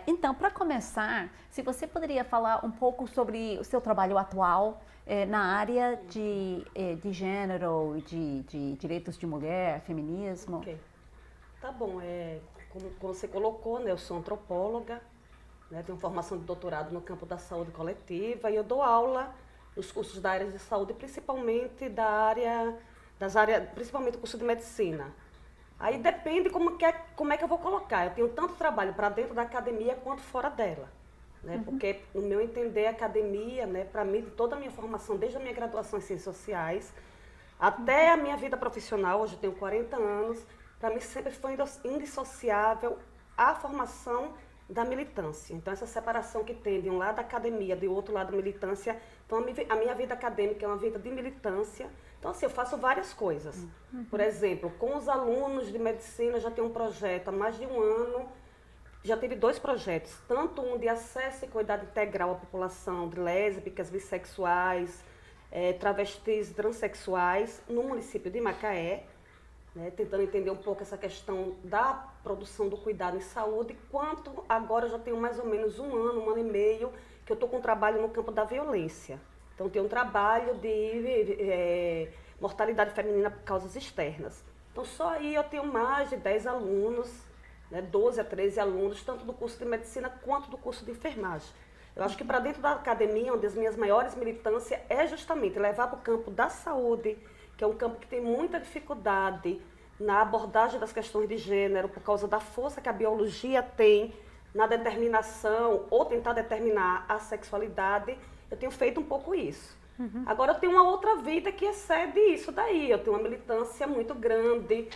Então, para começar, se você poderia falar um pouco sobre o seu trabalho atual na área de gênero, de direitos de mulher, feminismo. Ok. Tá bom, como você colocou, né, eu sou antropóloga, né, tenho formação de doutorado no campo da saúde coletiva e eu dou aula nos cursos da área de saúde, principalmente principalmente o curso de medicina. Aí depende como é que eu vou colocar. Eu tenho tanto trabalho para dentro da academia quanto fora dela. Né? Porque, no meu entender, a academia, né, para mim, toda a minha formação, desde a minha graduação em Ciências Sociais, até a minha vida profissional, hoje eu tenho 40 anos, para mim sempre foi indissociável a formação da militância. Então, essa separação que tem de um lado a academia, de outro lado a militância. Então, a minha vida acadêmica é uma vida de militância. Então, assim, eu faço várias coisas. Por exemplo, com os alunos de medicina, já tenho um projeto há mais de um ano. Já teve 2 projetos, tanto um de acesso e cuidado integral à população de lésbicas, bissexuais, travestis e transexuais, no município de Macaé, né, tentando entender um pouco essa questão da produção do cuidado em saúde, quanto agora já tenho mais ou menos um ano e meio, que eu estou com um trabalho no campo da violência. Então, tenho um trabalho de mortalidade feminina por causas externas. Então, só aí eu tenho mais de 10 alunos, né, 12 a 13 alunos, tanto do curso de medicina quanto do curso de enfermagem. Eu acho que para dentro da academia, uma das minhas maiores militâncias é justamente levar para o campo da saúde, que é um campo que tem muita dificuldade na abordagem das questões de gênero, por causa da força que a biologia tem na determinação ou tentar determinar a sexualidade. Eu tenho feito um pouco isso. Agora eu tenho uma outra vida que excede isso daí. Eu tenho uma militância muito grande,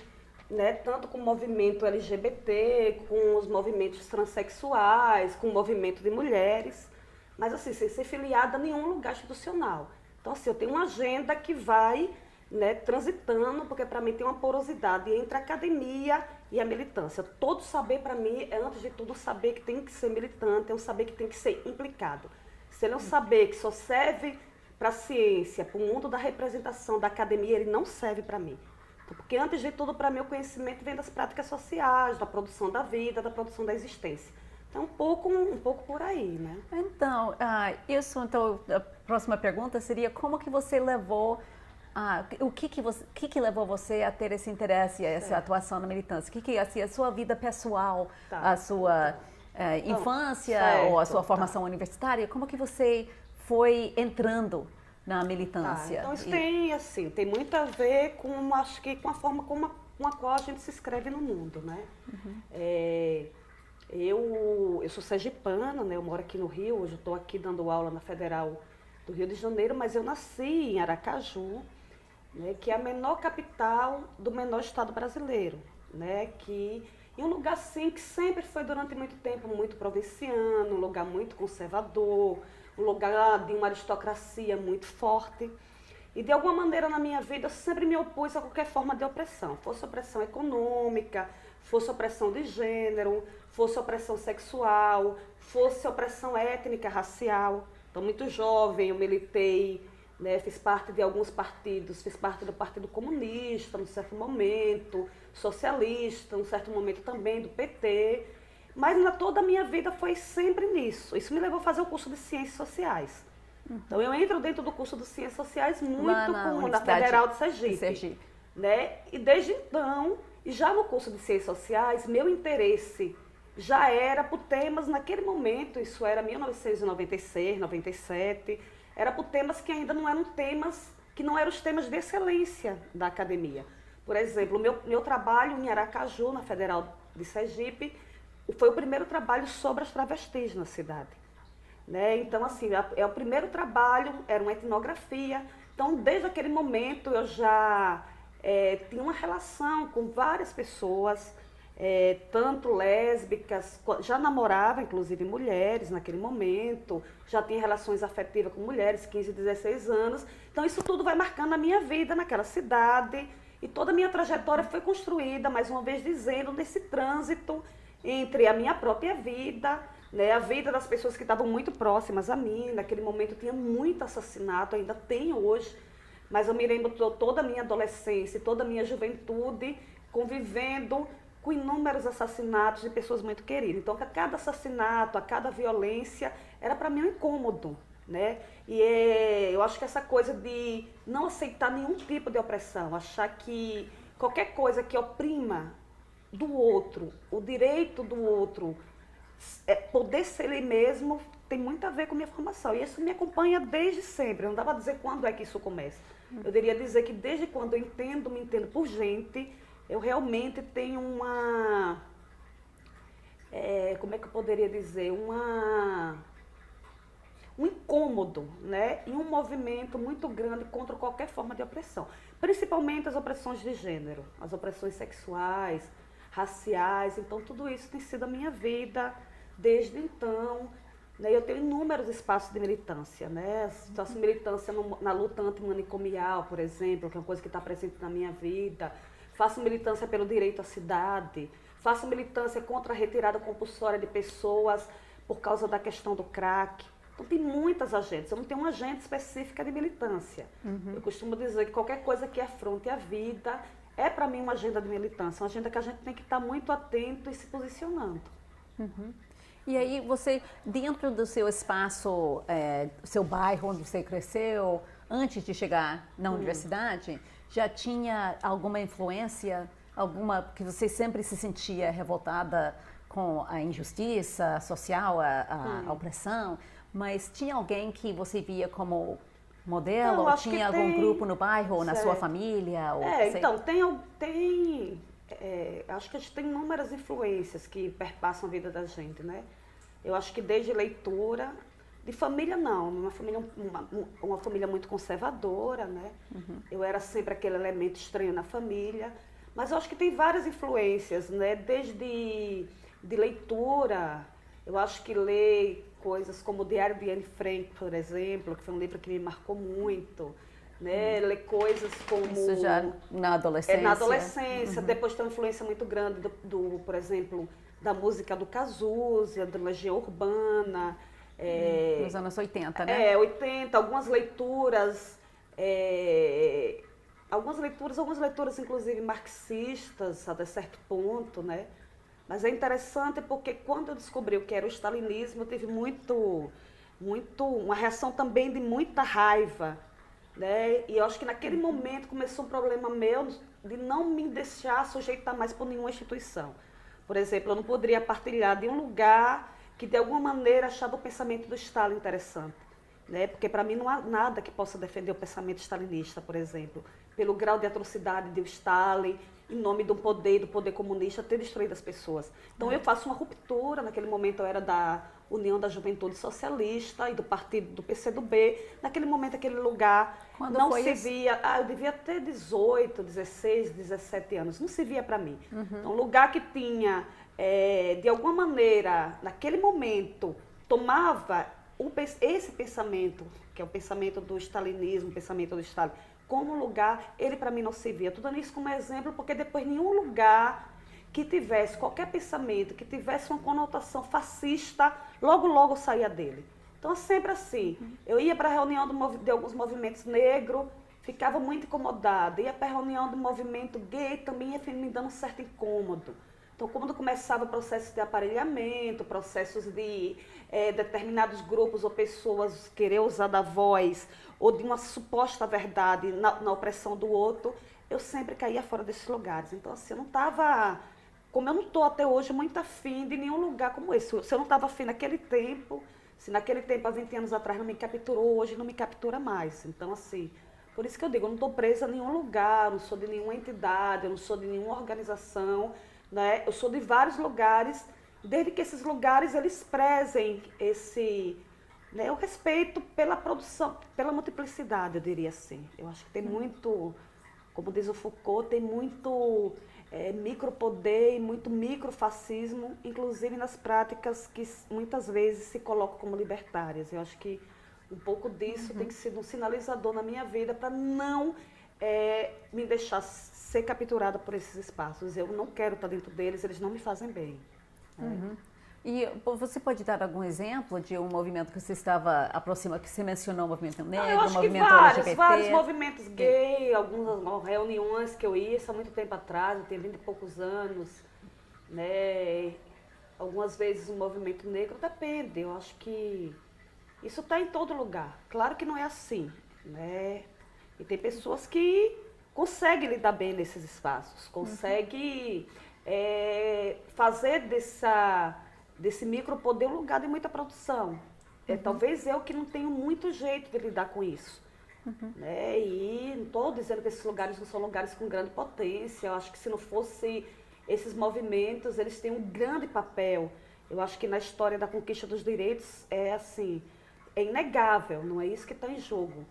né, tanto com o movimento LGBT, com os movimentos transexuais, com o movimento de mulheres, mas assim, sem ser filiada a nenhum lugar institucional. Então, assim, eu tenho uma agenda que vai, né, transitando, porque para mim tem uma porosidade entre a academia e a militância. Todo saber para mim é, antes de tudo, um saber que tem que ser militante, é um saber que tem que ser implicado. Se ele é um saber que só serve para a ciência, para o mundo da representação da academia, ele não serve para mim. Porque, antes de tudo, para mim, o conhecimento vem das práticas sociais, da produção da vida, da produção da existência. Então, um pouco por aí, né? Então, então, a próxima pergunta seria como que você levou, o que levou você a ter esse interesse, essa atuação na militância? O que assim, a sua vida pessoal, a sua infância ou a sua formação universitária, como que você foi entrando na militância? Então isso tem muito a ver com, acho que, com a forma com a qual a gente se inscreve no mundo, né? Eu sou sergipana, né? Eu moro aqui no Rio, hoje eu estou aqui dando aula na Federal do Rio de Janeiro, mas eu nasci em Aracaju, né? Que é a menor capital do menor estado brasileiro, né? Em um lugar assim que sempre foi durante muito tempo muito provinciano, um lugar muito conservador, um lugar de uma aristocracia muito forte. E de alguma maneira na minha vida eu sempre me opus a qualquer forma de opressão, fosse opressão econômica, fosse opressão de gênero, fosse opressão sexual, fosse opressão étnica, racial. Então, muito jovem eu militei, né, fiz parte de alguns partidos, fiz parte do Partido Comunista, num certo momento, socialista, num certo momento também do PT, mas toda a minha vida foi sempre nisso. Isso me levou a fazer o curso de Ciências Sociais. Então, eu entro dentro do curso de Ciências Sociais muito na Federal de Sergipe. Né? E desde então, e já no curso de Ciências Sociais, meu interesse já era por temas, naquele momento, isso era 1996, 97, era por temas que ainda não eram temas, que não eram os temas de excelência da academia. Por exemplo, meu trabalho em Aracaju, na Federal de Sergipe, foi o primeiro trabalho sobre as travestis na cidade. Né? Então, assim, o primeiro trabalho era uma etnografia. Então, desde aquele momento, eu já tinha uma relação com várias pessoas, tanto lésbicas, já namorava, inclusive, mulheres naquele momento, já tinha relações afetivas com mulheres, 15, 16 anos. Então, isso tudo vai marcando a minha vida naquela cidade. E toda a minha trajetória foi construída, mais uma vez dizendo, nesse trânsito entre a minha própria vida, né, a vida das pessoas que estavam muito próximas a mim. Naquele momento tinha muito assassinato, ainda tem hoje, mas eu me lembro toda a minha adolescência, toda a minha juventude convivendo com inúmeros assassinatos de pessoas muito queridas. Então, a cada assassinato, a cada violência, era para mim um incômodo, né? E eu acho que essa coisa de não aceitar nenhum tipo de opressão, achar que qualquer coisa que oprima do outro, o direito do outro, poder ser ele mesmo, tem muito a ver com a minha formação. E isso me acompanha desde sempre. Não dá para dizer quando é que isso começa. Eu deveria dizer que desde quando eu me entendo por gente, eu realmente tenho uma... como é que eu poderia dizer? Um incômodo, né? E um movimento muito grande contra qualquer forma de opressão. Principalmente as opressões de gênero, as opressões sexuais, raciais. Então, tudo isso tem sido a minha vida desde então. Né? Eu tenho inúmeros espaços de militância, né? Faço militância na luta antimanicomial, por exemplo, que é uma coisa que está presente na minha vida. Faço militância pelo direito à cidade. Faço militância contra a retirada compulsória de pessoas por causa da questão do crack. Então, tem muitas agentes. Eu não tenho uma agente específica de militância. Eu costumo dizer que qualquer coisa que afronte a vida é, para mim, uma agenda de militância. Uma agenda que a gente tem que estar muito atento e se posicionando. E aí você, dentro do seu espaço, seu bairro onde você cresceu, antes de chegar na universidade, já tinha alguma influência, alguma que você sempre se sentia revoltada com a injustiça social, a opressão, mas tinha alguém que você via como modelo? Ou tinha algum grupo no bairro, ou na sua família? Ou, então, acho que a gente tem inúmeras influências que perpassam a vida da gente, né? Eu acho que desde leitura, de família não, uma família muito conservadora, né? Eu era sempre aquele elemento estranho na família, mas eu acho que tem várias influências, né? Desde de leitura, eu acho que ler coisas como o Diário de Anne Frank, por exemplo, que foi um livro que me marcou muito, né? Ler coisas como... Isso já na adolescência? Na adolescência, depois tem uma influência muito grande, por exemplo, da música do Cazuza, da Legião Urbana. Nos anos 80, né? 80, algumas leituras inclusive marxistas, até certo ponto, né? Mas é interessante porque quando eu descobri o que era o stalinismo, eu tive uma reação também de muita raiva, né? E eu acho que naquele momento começou um problema meu de não me deixar sujeitar mais por nenhuma instituição. Por exemplo, eu não poderia partilhar de um lugar que de alguma maneira achava o pensamento do Stalin interessante, né? Porque para mim não há nada que possa defender o pensamento stalinista, por exemplo, pelo grau de atrocidade de Stalin, em nome do poder comunista, ter destruído as pessoas. Então eu faço uma ruptura, naquele momento eu era da União da Juventude Socialista e do partido do PCdoB, naquele momento aquele lugar Quando não foi se isso? via, eu devia ter 18, 16, 17 anos, não se via para mim. Então um lugar que tinha, de alguma maneira, naquele momento, tomava esse pensamento, que é o pensamento do stalinismo, o pensamento do Stalin, como lugar, ele para mim não se via. Estou dando isso como exemplo porque depois nenhum lugar que tivesse qualquer pensamento, que tivesse uma conotação fascista, logo saía dele. Então é sempre assim. Eu ia para a reunião de alguns movimentos negros, ficava muito incomodada. Ia para a reunião do movimento gay, também ia me dando um certo incômodo. Então, quando começava processos de aparelhamento, processos de determinados grupos ou pessoas querer usar da voz ou de uma suposta verdade na opressão do outro, eu sempre caía fora desses lugares. Então, assim, eu não estava, como eu não estou até hoje, muito afim de nenhum lugar como esse. Se eu não estava afim naquele tempo, se naquele tempo, há 20 anos atrás, não me capturou, hoje não me captura mais. Então, assim, por isso que eu digo, eu não estou presa a nenhum lugar, não sou de nenhuma entidade, eu não sou de nenhuma organização, né? Eu sou de vários lugares, desde que esses lugares eles prezem o respeito pela produção, pela multiplicidade, eu diria assim. Eu acho que tem muito, como diz o Foucault, tem muito micropoder e muito microfascismo, inclusive nas práticas que muitas vezes se colocam como libertárias. Eu acho que um pouco disso tem que ser um sinalizador na minha vida para não me deixar ser capturada por esses espaços. Eu não quero estar dentro deles, eles não me fazem bem. E você pode dar algum exemplo de um movimento que você estava aproximando, que você mencionou, o movimento negro, eu acho o movimento que LGBT? vários movimentos gay, algumas reuniões que eu ia, isso há muito tempo atrás, eu tenho 20 e poucos anos. né? Algumas vezes o movimento negro depende, eu acho que isso está em todo lugar. Claro que não é assim, né? E tem pessoas que conseguem lidar bem nesses espaços, conseguem fazer desse micropoder um lugar de muita produção. Talvez eu que não tenho muito jeito de lidar com isso. Né? E não estou dizendo que esses lugares não são lugares com grande potência. Eu acho que se não fosse esses movimentos, eles têm um grande papel. Eu acho que na história da conquista dos direitos é assim, é inegável, não é isso que está em jogo.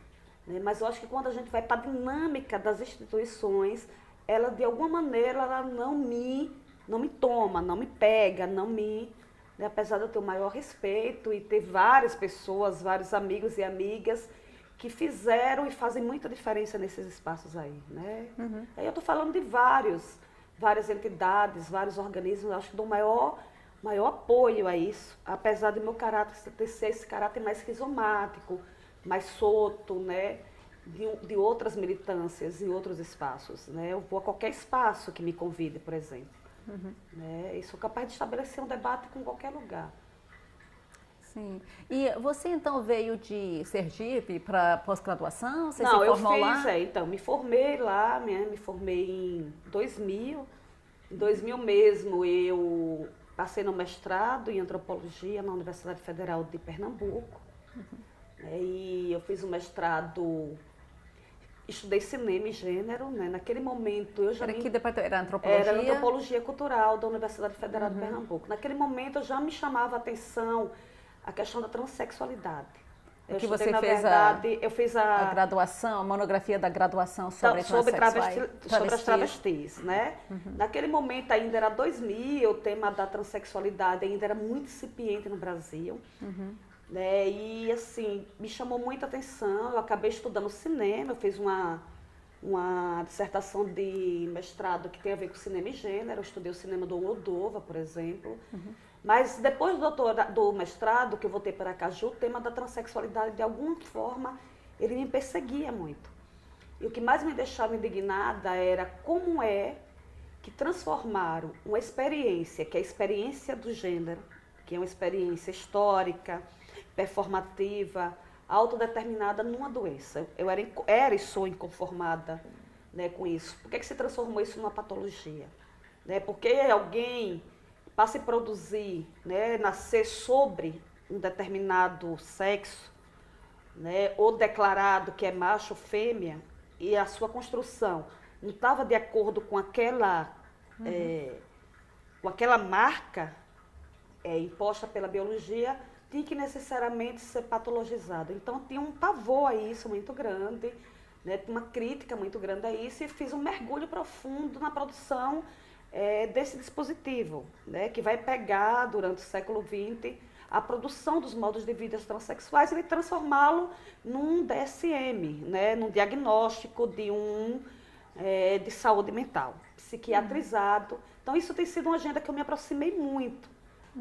Né? Mas eu acho que quando a gente vai para a dinâmica das instituições, ela de alguma maneira ela não me toma, não me pega, não me... Né? Apesar de eu ter o maior respeito e ter várias pessoas, vários amigos e amigas que fizeram e fazem muita diferença nesses espaços aí. Né? Aí eu estou falando de várias entidades, vários organismos, eu acho que dou maior apoio a isso, apesar do meu caráter ter ser esse caráter mais rizomático, mais solto, né? De outras militâncias em outros espaços. Né? Eu vou a qualquer espaço que me convide, por exemplo. Né? E sou capaz de estabelecer um debate com qualquer lugar. Sim. E você então veio de Sergipe para pós-graduação? Você Não, se eu formou fiz, lá? então, me formei lá, me formei em 2000. Em 2000 mesmo eu passei no mestrado em antropologia na Universidade Federal de Pernambuco. E eu fiz o mestrado, estudei cinema e gênero, né? Naquele momento eu já... Era que departamento? Era antropologia? Era antropologia cultural da Universidade Federal de Pernambuco. Naquele momento eu já me chamava a atenção a questão da transexualidade. Eu que estudei, você na fez verdade, eu fiz a graduação, a monografia da graduação sobre sobre transexuais, as travestis, né? Naquele momento ainda era 2000, o tema da transexualidade ainda era muito incipiente no Brasil. Né? E assim, me chamou muita atenção, eu acabei estudando cinema, eu fiz uma dissertação de mestrado que tem a ver com cinema e gênero, eu estudei o cinema do Almodóvar, por exemplo. Mas depois do mestrado, que eu voltei para Aracaju, o tema da transexualidade, de alguma forma, ele me perseguia muito. E o que mais me deixava indignada era como é que transformaram uma experiência, que é a experiência do gênero, que é uma experiência histórica, performativa, autodeterminada, numa doença. Eu era e sou inconformada, né, com isso. Por que se transformou isso numa patologia? Né? Porque alguém, para se produzir, né, nascer sobre um determinado sexo, né, ou declarado que é macho ou fêmea, e a sua construção não estava de acordo com aquela marca imposta pela biologia, tinha que necessariamente ser patologizado. Então, tinha um pavor a isso muito grande, né, uma crítica muito grande a isso, e fiz um mergulho profundo na produção desse dispositivo, né, que vai pegar, durante o século XX, a produção dos modos de vida transexuais e transformá-lo num DSM, né, num diagnóstico de saúde mental, psiquiatrizado. Então, isso tem sido uma agenda que eu me aproximei muito.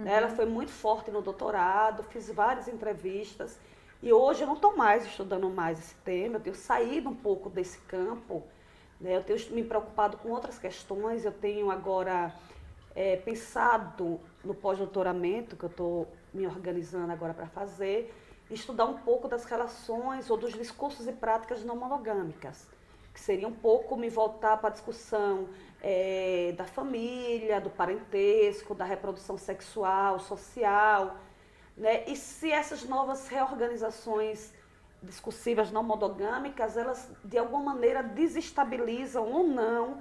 Ela foi muito forte no doutorado, fiz várias entrevistas e hoje eu não estou mais estudando mais esse tema, eu tenho saído um pouco desse campo, né? Eu tenho me preocupado com outras questões, eu tenho agora pensado no pós-doutoramento, que eu estou me organizando agora para fazer, estudar um pouco das relações ou dos discursos e práticas não monogâmicas, que seria um pouco me voltar para a discussão da família, do parentesco, da reprodução sexual, social, né? E se essas novas reorganizações discursivas não monogâmicas, elas de alguma maneira desestabilizam ou não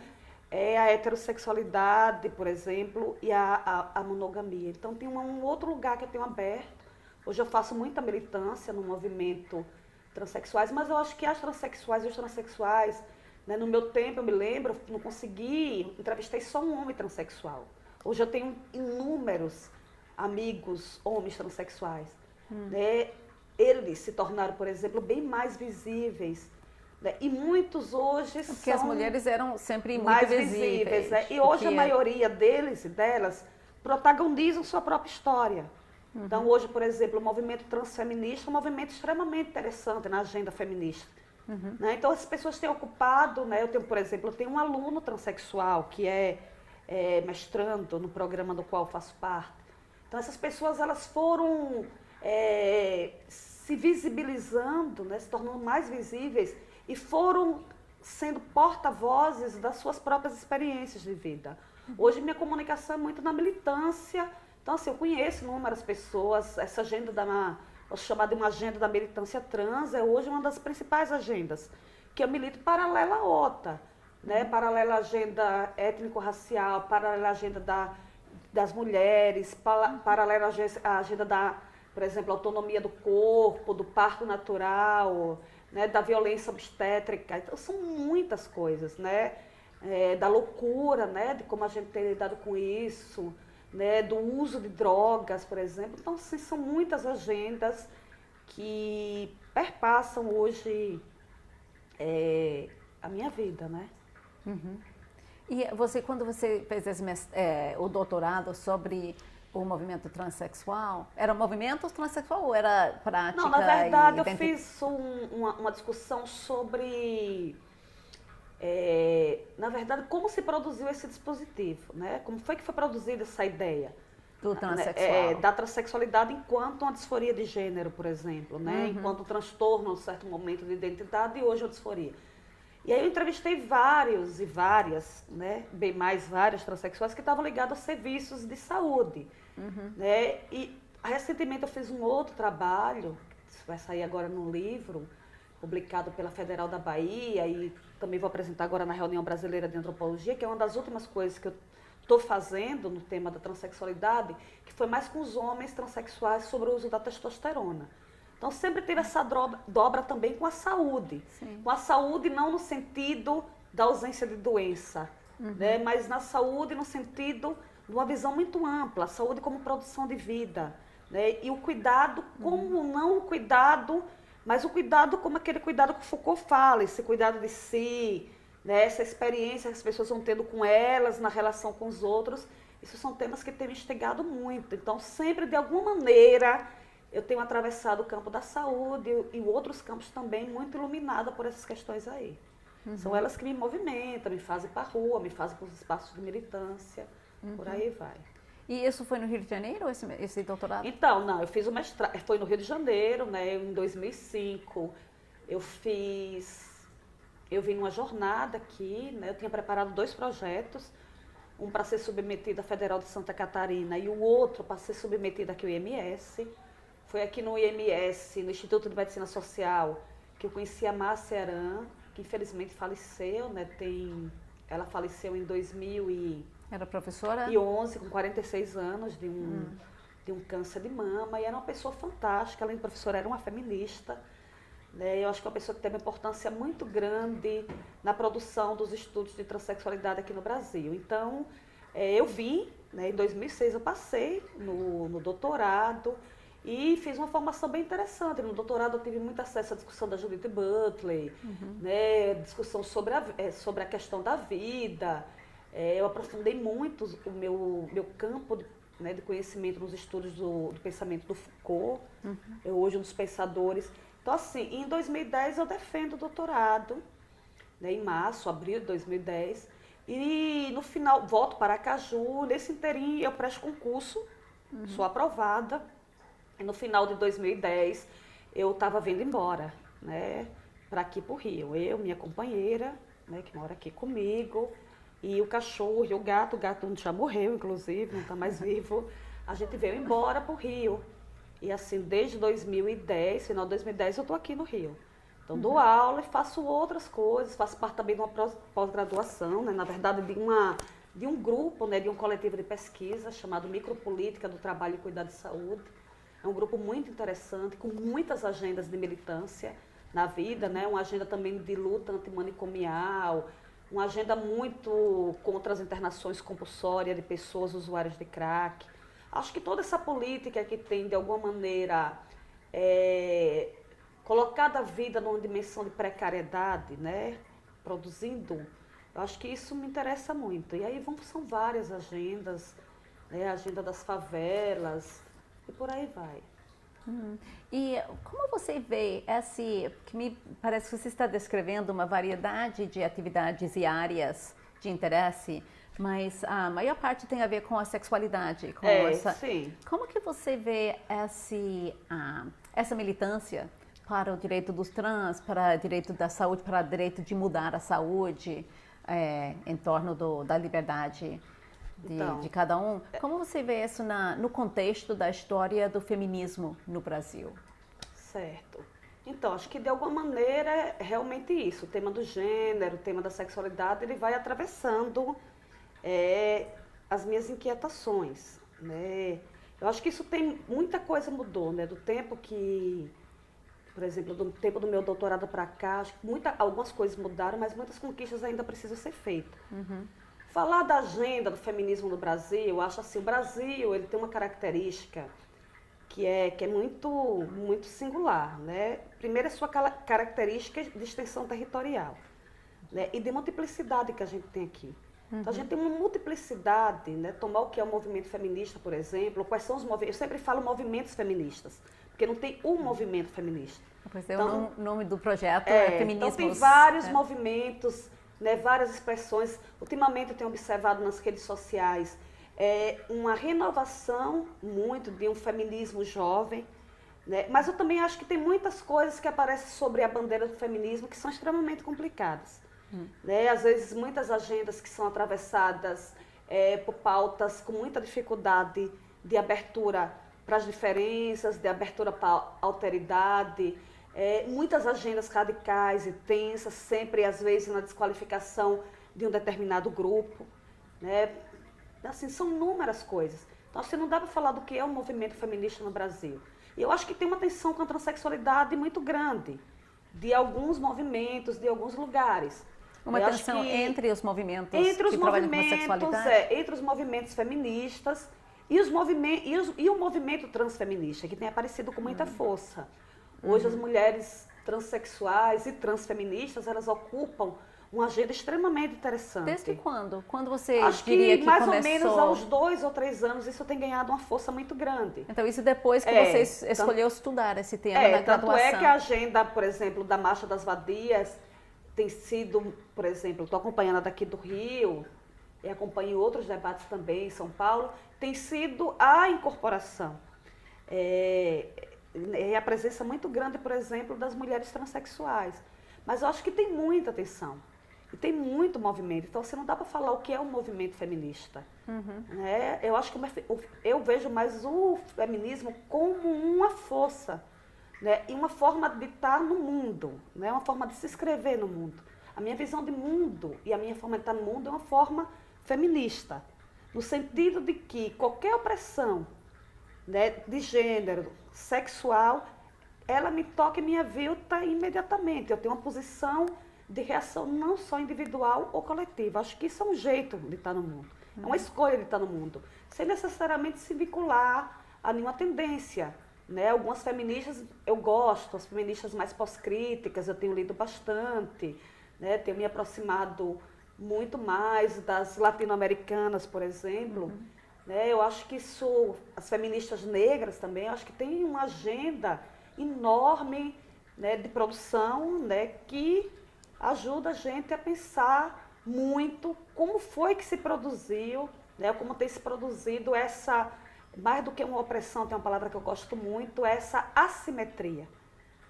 a heterossexualidade, por exemplo, e a monogamia. Então tem um outro lugar que eu tenho aberto. Hoje eu faço muita militância no movimento transexuais, mas eu acho que as transexuais e os transexuais, né, no meu tempo, eu me lembro, não consegui, entrevistei só um homem transexual. Hoje eu tenho inúmeros amigos homens transexuais. Né? Eles se tornaram, por exemplo, bem mais visíveis. Né? E muitos hoje são... Porque as mulheres eram sempre muito mais visíveis. Né? E hoje a maioria deles e delas protagonizam sua própria história. Então, hoje, por exemplo, o movimento transfeminista é um movimento extremamente interessante na agenda feminista. Né? Então, as pessoas têm ocupado, né? Eu tenho, por exemplo, um aluno transexual que é mestrando no programa do qual faço parte. Então, essas pessoas elas foram se visibilizando, né, se tornando mais visíveis e foram sendo porta-vozes das suas próprias experiências de vida. Hoje, minha comunicação é muito na militância. Então, assim, eu conheço inúmeras pessoas. Essa agenda posso chamar de uma agenda da militância trans, é hoje uma das principais agendas, que eu milito paralela à OTA, né? Paralela à agenda étnico-racial, paralela à agenda das mulheres, paralela à agenda da, por exemplo, autonomia do corpo, do parto natural, né? Da violência obstétrica. Então, são muitas coisas, né? Da loucura, né? De como a gente tem lidado com isso, né? Do uso de drogas, por exemplo. Então, assim, são muitas agendas que perpassam hoje a minha vida, né? Uhum. E você, quando você fez o doutorado sobre o movimento transexual, era movimento transexual ou era prática? Não, na verdade eu fiz uma discussão sobre, na verdade, como se produziu esse dispositivo, né? Como foi que foi produzida essa ideia do transexual? Da transexualidade enquanto uma disforia de gênero, por exemplo, né? Enquanto um transtorno, em um certo momento de identidade, e hoje uma disforia. E aí eu entrevistei vários e várias, né, bem mais várias transexuais que estavam ligadas a serviços de saúde. Né? E recentemente eu fiz um outro trabalho, que vai sair agora num livro, publicado pela Federal da Bahia, e também vou apresentar agora na Reunião Brasileira de Antropologia, que é uma das últimas coisas que eu estou fazendo no tema da transexualidade, que foi mais com os homens transexuais sobre o uso da testosterona. Então, sempre teve essa dobra também com a saúde. Sim. Com a saúde não no sentido da ausência de doença, né? Mas na saúde no sentido de uma visão muito ampla, a saúde como produção de vida, né? E o cuidado como não o cuidado, mas o cuidado como aquele cuidado que Foucault fala, esse cuidado de si, né? Essa experiência que as pessoas vão tendo com elas, na relação com os outros. Isso são temas que têm me instigado muito. Então, sempre, de alguma maneira, eu tenho atravessado o campo da saúde e outros campos também muito iluminada por essas questões aí. São elas que me movimentam, me fazem para a rua, me fazem para os espaços de militância, por aí vai. E isso foi no Rio de Janeiro, esse doutorado? Então, não, eu fiz o mestrado, foi no Rio de Janeiro, né, em 2005. Eu vim numa jornada aqui, né, eu tinha preparado 2 projetos, um para ser submetido à Federal de Santa Catarina e o outro para ser submetido aqui ao IMS. Foi aqui no IMS, no Instituto de Medicina Social, que eu conheci a Márcia Aran, que infelizmente faleceu, né? Ela faleceu em 2011, Era professora? com 46 anos, de um câncer de mama, e era uma pessoa fantástica. Além de professora, era uma feminista, né? Eu acho que é uma pessoa que teve uma importância muito grande na produção dos estudos de transexualidade aqui no Brasil. Então, eu vim, né? Em 2006 eu passei no doutorado, e fiz uma formação bem interessante. No doutorado eu tive muito acesso à discussão da Judith Butler, né, discussão sobre a questão da vida. Eu aprofundei muito o meu campo de conhecimento nos estudos do pensamento do Foucault, hoje um dos pensadores. Então, assim, em 2010 eu defendo o doutorado, né, em março, abril de 2010, e no final volto para Aracaju. Nesse inteirinho eu presto concurso, sou aprovada. E no final de 2010, eu estava vindo embora, né, para aqui para o Rio. Eu, minha companheira, né, que mora aqui comigo, e o cachorro e o gato já morreu, inclusive, não está mais vivo. A gente veio embora para o Rio. E assim, desde 2010, final de 2010, eu estou aqui no Rio. Então, dou aula e faço outras coisas, faço parte também de uma pós-graduação, né, na verdade, de um grupo, né, de um coletivo de pesquisa chamado Micropolítica do Trabalho e Cuidado de Saúde. É um grupo muito interessante, com muitas agendas de militância na vida, né? Uma agenda também de luta antimanicomial, uma agenda muito contra as internações compulsórias de pessoas usuárias de crack. Acho que toda essa política que tem, de alguma maneira, colocado a vida numa dimensão de precariedade, né? Produzindo, eu acho que isso me interessa muito. E aí são várias agendas, né? A agenda das favelas, e por aí vai. E como você vê que me parece que você está descrevendo uma variedade de atividades e áreas de interesse, mas a maior parte tem a ver com a sexualidade. Com Sim. Como que você vê essa militância para o direito dos trans, para o direito da saúde, para o direito de mudar a saúde, em torno da liberdade de cada um? Como você vê isso no contexto da história do feminismo no Brasil? Certo. Então, acho que de alguma maneira é realmente isso. O tema do gênero, o tema da sexualidade, ele vai atravessando as minhas inquietações, né? Eu acho que isso tem, muita coisa mudou, né? Do tempo que, por exemplo, do tempo do meu doutorado para cá, acho que algumas coisas mudaram, mas muitas conquistas ainda precisam ser feitas. Falar da agenda do feminismo no Brasil, eu acho assim, o Brasil, ele tem uma característica que é muito, muito singular, né? Primeiro, a sua característica de extensão territorial, né? E de multiplicidade que a gente tem aqui. Então, a gente tem uma multiplicidade, né? Tomar o que é o movimento feminista, por exemplo, quais são os movimentos. Eu sempre falo movimentos feministas, porque não tem um movimento feminista. Pois é, então, o nome do projeto é Feminismos. Então, tem vários movimentos, né? Várias expressões. Ultimamente, eu tenho observado nas redes sociais uma renovação muito de um feminismo jovem, né? Mas eu também acho que tem muitas coisas que aparecem sobre a bandeira do feminismo que são extremamente complicadas. Né? Às vezes, muitas agendas que são atravessadas por pautas com muita dificuldade de abertura para as diferenças, de abertura para a alteridade, muitas agendas radicais e tensas, sempre, às vezes, na desqualificação de um determinado grupo, né? Assim, são inúmeras coisas. Então, assim, não dá para falar do que é o movimento feminista no Brasil. E eu acho que tem uma tensão com a transexualidade muito grande, de alguns movimentos, de alguns lugares. Uma tensão entre os movimentos que trabalham com a sexualidade? Entre os movimentos feministas e o movimento transfeminista, que tem aparecido com muita força. Hoje as mulheres transexuais e transfeministas, elas ocupam uma agenda extremamente interessante. Desde quando? Quando você Acho diria que mais começou... ou menos aos 2 ou 3 anos isso tem ganhado uma força muito grande. Então isso depois que você escolheu estudar esse tema na graduação. Tanto é que a agenda, por exemplo, da Marcha das Vadias tem sido, por exemplo, estou acompanhando a daqui do Rio, e acompanho outros debates também em São Paulo, tem sido a incorporação e a presença muito grande, por exemplo, das mulheres transexuais. Mas eu acho que tem muita tensão. E tem muito movimento. Então, você não dá para falar o que é um movimento feminista. Né? Eu acho que eu vejo mais o feminismo como uma força, né? E uma forma de estar no mundo, né? Uma forma de se escrever no mundo. A minha visão de mundo e a minha forma de estar no mundo é uma forma feminista, no sentido de que qualquer opressão, né, de gênero, sexual, ela me toca e me avilta imediatamente. Eu tenho uma posição de reação não só individual ou coletiva. Acho que isso é um jeito de estar no mundo. É uma escolha de estar no mundo, sem necessariamente se vincular a nenhuma tendência. Né? Algumas feministas eu gosto, as feministas mais pós-críticas, eu tenho lido bastante, né? Tenho me aproximado muito mais das latino-americanas, por exemplo. Né? Eu acho que isso, as feministas negras também, eu acho que tem uma agenda enorme, né, de produção, né, que ajuda a gente a pensar muito como foi que se produziu, né, como tem se produzido essa, mais do que uma opressão, tem uma palavra que eu gosto muito, essa assimetria.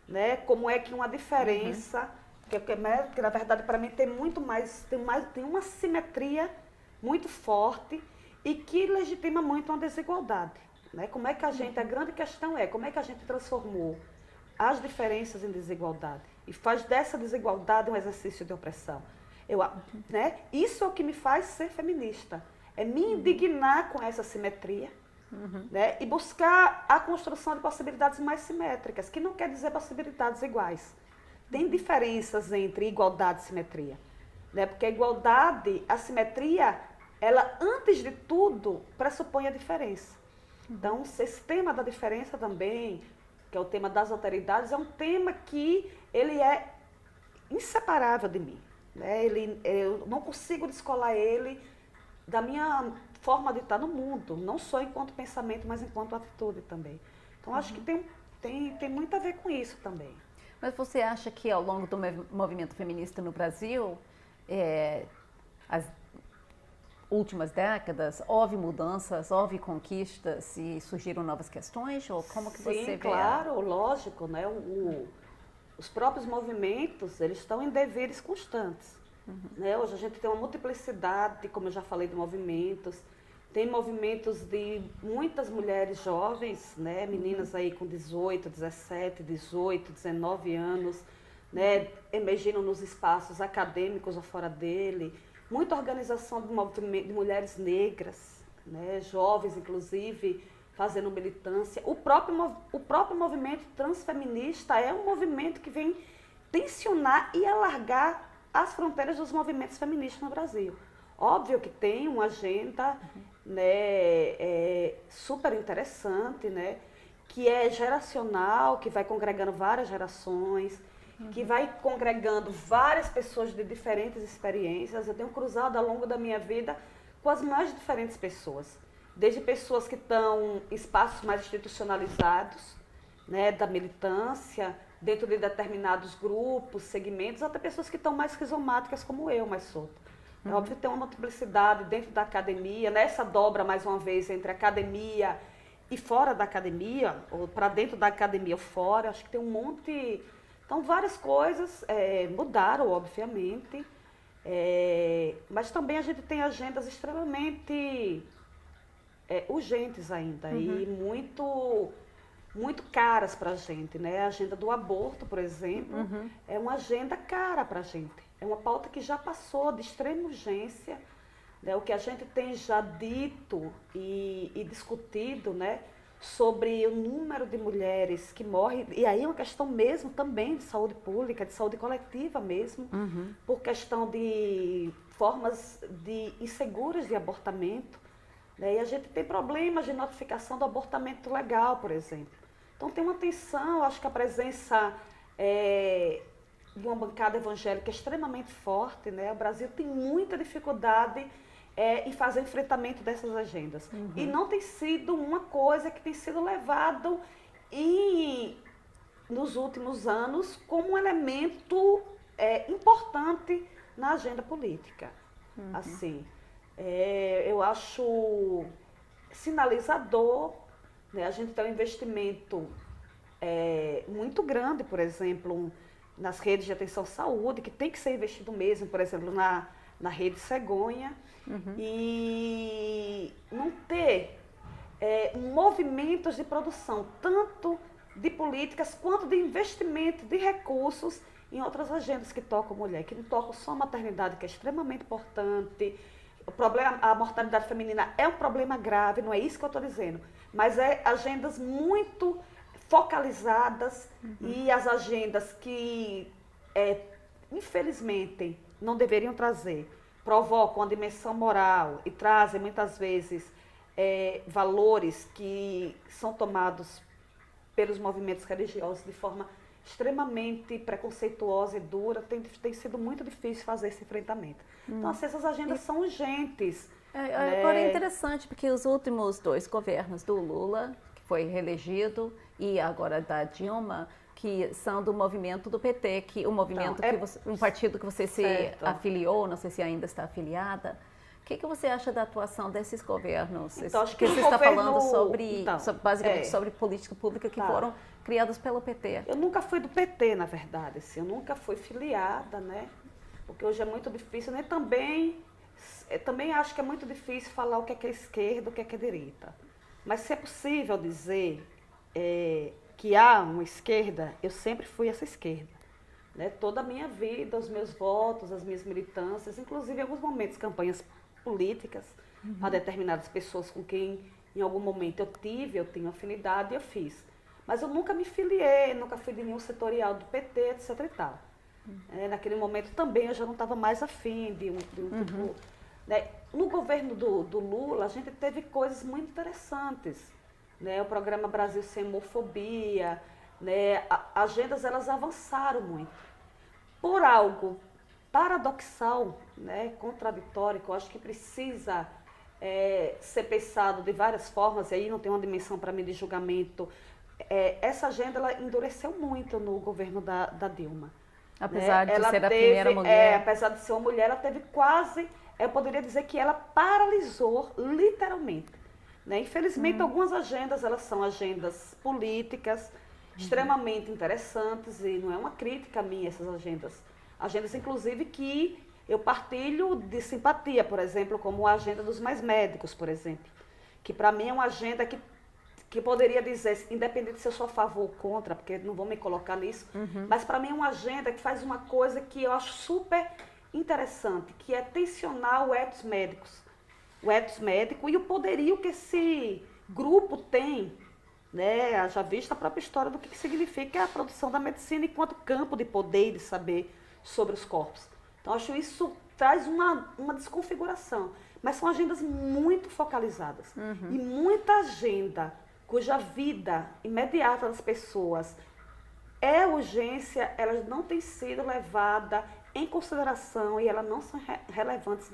Né, como é que uma diferença, que na verdade para mim tem muito mais, tem uma simetria muito forte e que legitima muito uma desigualdade. Né? Como é que a gente, a grande questão é como é que a gente transformou as diferenças em desigualdade e faz dessa desigualdade um exercício de opressão. Né? Isso é o que me faz ser feminista, é me indignar com essa simetria, né? E buscar a construção de possibilidades mais simétricas, que não quer dizer possibilidades iguais. Tem diferenças entre igualdade e simetria, né? Porque a igualdade, a simetria, ela antes de tudo pressupõe a diferença. Então, esse tema da diferença também, que é o tema das alteridades, é um tema que ele é inseparável de mim. Né? Eu não consigo descolar ele da minha forma de estar no mundo, não só enquanto pensamento, mas enquanto atitude também. Então, acho que tem muito a ver com isso também. Mas você acha que ao longo do movimento feminista no Brasil, últimas décadas, houve mudanças, houve conquistas e surgiram novas questões? Ou como que você vê? Claro, lógico, né? Os próprios movimentos, eles estão em deveres constantes. Né? Hoje a gente tem uma multiplicidade, como eu já falei, de movimentos. Tem movimentos de muitas mulheres jovens, né? Meninas aí com 18, 17, 18, 19 anos, né? Emergindo nos espaços acadêmicos ou fora dele. Muita organização de mulheres negras, né? Jovens, inclusive, fazendo militância. O próprio movimento transfeminista é um movimento que vem tensionar e alargar as fronteiras dos movimentos feministas no Brasil. Óbvio que tem uma agenda, né, super interessante, né, que é geracional, que vai congregando várias gerações, que vai congregando várias pessoas de diferentes experiências. Eu tenho cruzado ao longo da minha vida com as mais diferentes pessoas. Desde pessoas que estão em espaços mais institucionalizados, né, da militância, dentro de determinados grupos, segmentos, até pessoas que estão mais rizomáticas como eu, mais solta. É óbvio que tem uma multiplicidade dentro da academia, nessa dobra, mais uma vez, entre academia e fora da academia, ou para dentro da academia ou fora, acho que tem um monte... Então, várias coisas mudaram, obviamente, mas também a gente tem agendas extremamente urgentes ainda e muito caras para a gente, né? A agenda do aborto, por exemplo, é uma agenda cara para a gente. É uma pauta que já passou de extrema urgência, né? O que a gente tem já dito e discutido, né? Sobre o número de mulheres que morrem, e aí é uma questão mesmo também de saúde pública, de saúde coletiva mesmo, por questão de formas inseguras de abortamento, né? E a gente tem problemas de notificação do abortamento legal, por exemplo. Então tem uma tensão, acho que a presença de uma bancada evangélica extremamente forte, né? O Brasil tem muita dificuldade em fazer enfrentamento dessas agendas. E não tem sido uma coisa que tem sido levado nos últimos anos como um elemento importante na agenda política. Assim, eu acho sinalizador, né? A gente tem um investimento muito grande, por exemplo, nas redes de atenção à saúde, que tem que ser investido mesmo, por exemplo, na rede Cegonha, e não ter movimentos de produção, tanto de políticas quanto de investimento de recursos em outras agendas que tocam mulher, que não tocam só a maternidade, que é extremamente importante. A mortalidade feminina é um problema grave, não é isso que eu estou dizendo, mas agendas muito focalizadas e as agendas que, infelizmente, não deveriam trazer, provocam a dimensão moral e trazem muitas vezes valores que são tomados pelos movimentos religiosos de forma extremamente preconceituosa e dura, tem sido muito difícil fazer esse enfrentamento. Então, assim, essas agendas são urgentes. Agora é interessante porque os últimos 2 governos do Lula, que foi reelegido, e agora da Dilma, que são do movimento do PT, que o movimento um partido que você se afiliou, não sei se ainda está afiliada. O que você acha da atuação desses governos? Então, acho que você está falando basicamente sobre política pública que foram criadas pelo PT. Eu nunca fui do PT, na verdade, assim, eu nunca fui filiada, né? Porque hoje é muito difícil, né? Também acho que é muito difícil falar o que é esquerda, o que é direita. Mas se é possível dizer que há uma esquerda, eu sempre fui essa esquerda. Né? Toda a minha vida, os meus votos, as minhas militâncias, inclusive em alguns momentos campanhas políticas para determinadas pessoas com quem em algum momento eu tenho afinidade e eu fiz. Mas eu nunca me filiei, nunca fui de nenhum setorial do PT, etc. e tal. Naquele momento também eu já não estava mais afim de um tipo... Né? No governo do Lula, a gente teve coisas muito interessantes. Né? O programa Brasil Sem Homofobia, né? Agendas elas avançaram muito. Por algo paradoxal, né? Contraditório, que eu acho que precisa ser pensado de várias formas, e aí não tem uma dimensão para mim de julgamento. Essa agenda ela endureceu muito no governo da Dilma. Apesar de ser a primeira mulher. Apesar de ser uma mulher, ela teve quase eu poderia dizer que ela paralisou literalmente. Né? Infelizmente, algumas agendas, elas são agendas políticas, extremamente interessantes, e não é uma crítica a mim essas agendas. Agendas, inclusive, que eu partilho de simpatia, por exemplo, como a agenda dos mais médicos, por exemplo. Que para mim é uma agenda que poderia dizer, independente se eu sou a favor ou contra, porque não vou me colocar nisso, mas para mim é uma agenda que faz uma coisa que eu acho super interessante, que é tensionar o ethos médicos. O ethos médico e o poderio que esse grupo tem, né? Já visto a própria história do que significa a produção da medicina enquanto campo de poder e de saber sobre os corpos. Então, acho isso traz uma desconfiguração. Mas são agendas muito focalizadas. E muita agenda cuja vida imediata das pessoas é urgência, elas não têm sido levadas em consideração e elas não são relevantes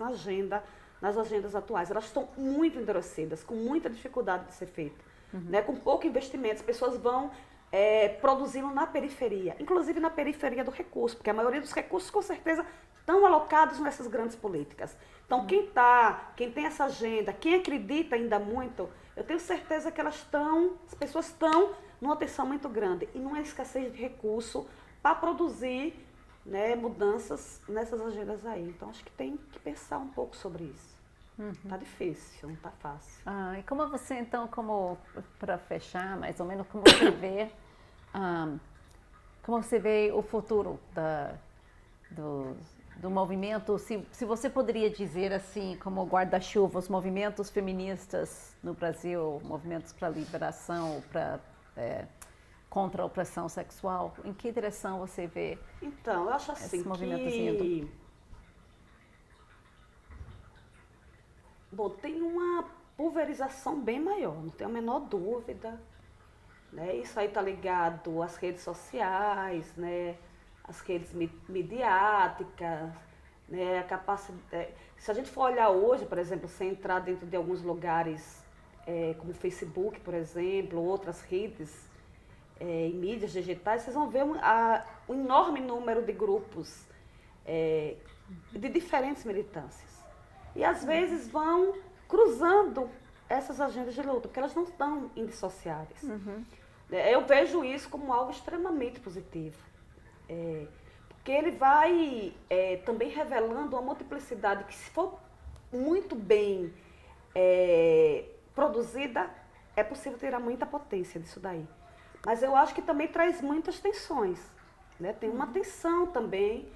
nas agendas atuais. Elas estão muito endurecidas, com muita dificuldade de ser feita. Né? Com pouco investimento, as pessoas vão produzindo na periferia, inclusive na periferia do recurso, porque a maioria dos recursos, com certeza, estão alocados nessas grandes políticas. Então, quem tem essa agenda, quem acredita ainda muito, eu tenho certeza que as pessoas estão numa tensão muito grande e numa escassez de recurso para produzir, né, mudanças nessas agendas aí. Então, acho que tem que pensar um pouco sobre isso. Tá difícil, não tá fácil. E como você, então, para fechar, mais ou menos, como você vê o futuro do movimento, se você poderia dizer assim, como guarda-chuva, os movimentos feministas no Brasil, movimentos para liberação, contra a opressão sexual, em que direção você vê? Então, eu acho assim que... Bom, tem uma pulverização bem maior, não tenho a menor dúvida. Né? Isso aí está ligado às redes sociais, né? As redes midiáticas, né? A capacidade. Se a gente for olhar hoje, por exemplo, você entrar dentro de alguns lugares, como o Facebook, por exemplo, outras redes e mídias digitais, vocês vão ver um enorme número de grupos de diferentes militâncias. E às vezes vão cruzando essas agendas de luta, porque elas não estão indissociáveis. Eu vejo isso como algo extremamente positivo. Porque ele vai também revelando uma multiplicidade que, se for muito bem produzida, é possível tirar muita potência disso daí. Mas eu acho que também traz muitas tensões. Né? Tem uma tensão também,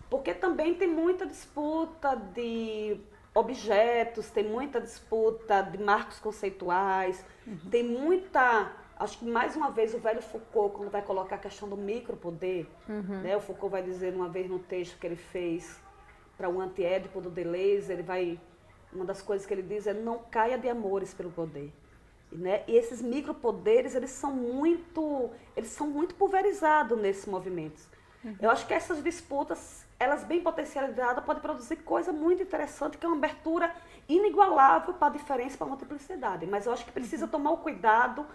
porque também tem muita disputa de objetos, tem muita disputa de marcos conceituais, tem muita... Acho que, mais uma vez, o velho Foucault, quando vai colocar a questão do micropoder, né, o Foucault vai dizer uma vez no texto que ele fez para o Antiédipo do Deleuze, uma das coisas que ele diz é: não caia de amores pelo poder. Né? E esses micropoderes, eles são muito pulverizados nesses movimentos. Eu acho que essas disputas, elas bem potencializadas, podem produzir coisa muito interessante, que é uma abertura inigualável para a diferença e para a multiplicidade. Mas eu acho que precisa tomar o cuidado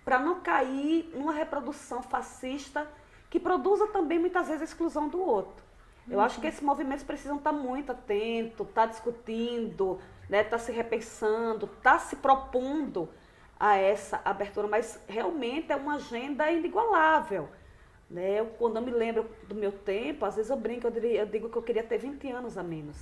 para não cair numa reprodução fascista que produza também, muitas vezes, a exclusão do outro. Eu acho que esses movimentos precisam estar muito atentos, estar discutindo, né, estar se repensando, estar se propondo a essa abertura, mas realmente é uma agenda inigualável. Né? Quando eu me lembro do meu tempo, às vezes eu brinco, eu digo que eu queria ter 20 anos a menos.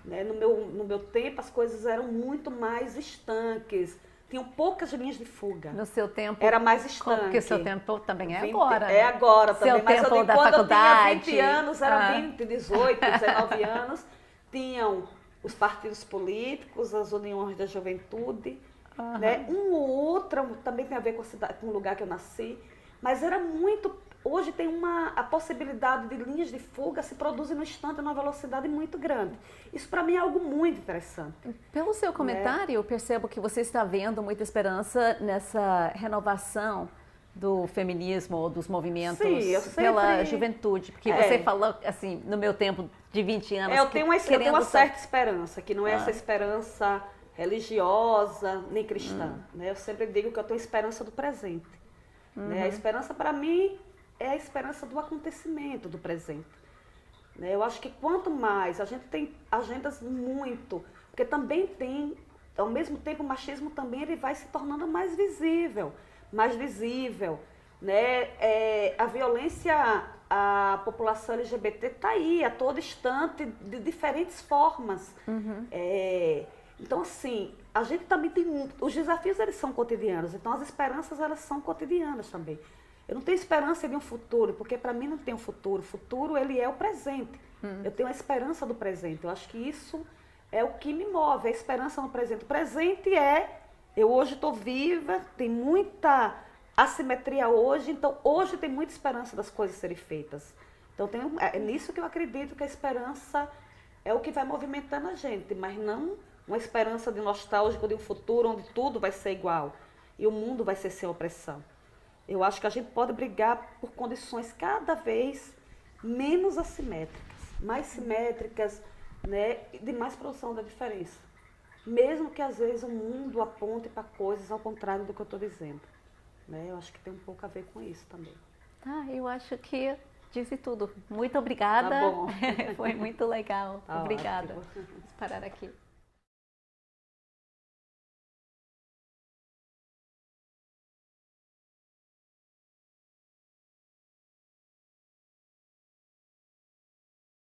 Né? No meu tempo, as coisas eram muito mais estanques, tinham poucas linhas de fuga. No seu tempo? Era mais estanque. Porque o seu tempo também é agora. É agora também, seu mas tempo eu digo, da quando faculdade. eu tinha 20 anos, era 20, 18, 19 anos, tinham os partidos políticos, as uniões da juventude, né? Um ou outro, também tem a ver com o lugar que eu nasci, mas era muito... Hoje tem a possibilidade de linhas de fuga se produzem no instante numa velocidade muito grande. Isso, para mim, é algo muito interessante. Pelo seu comentário, eu percebo que você está vendo muita esperança nessa renovação do feminismo ou dos movimentos pela juventude. Porque você falou, assim, no meu tempo de 20 anos... Eu tenho uma certa esperança, que não é essa esperança religiosa nem cristã. Né? Eu sempre digo que eu tenho esperança do presente. Né? A esperança, para mim... é a esperança do acontecimento do presente. né? Eu acho que quanto mais a gente tem agendas muito, porque também tem, ao mesmo tempo, o machismo também ele vai se tornando mais visível, né? A violência à população LGBT está aí, a todo instante, de diferentes formas. Então, assim, a gente também tem os desafios eles são cotidianos, então as esperanças elas são cotidianas também. Eu não tenho esperança de um futuro, porque para mim não tem um futuro. O futuro ele é o presente. Eu tenho a esperança do presente. Eu acho que isso é o que me move, a esperança no presente. O presente eu hoje estou viva, tem muita assimetria hoje, então hoje tem muita esperança das coisas serem feitas. Então é nisso que eu acredito que a esperança é o que vai movimentando a gente, mas não uma esperança de nostálgico de um futuro onde tudo vai ser igual e o mundo vai ser sem opressão. Eu acho que a gente pode brigar por condições cada vez menos assimétricas, mais simétricas, né, de mais produção da diferença. Mesmo que às vezes o mundo aponte para coisas ao contrário do que eu estou dizendo. Né? Eu acho que tem um pouco a ver com isso também. Eu acho que disse tudo. Muito obrigada. Tá bom. Foi muito legal. Tá Obrigada. ótimo. Vamos parar aqui.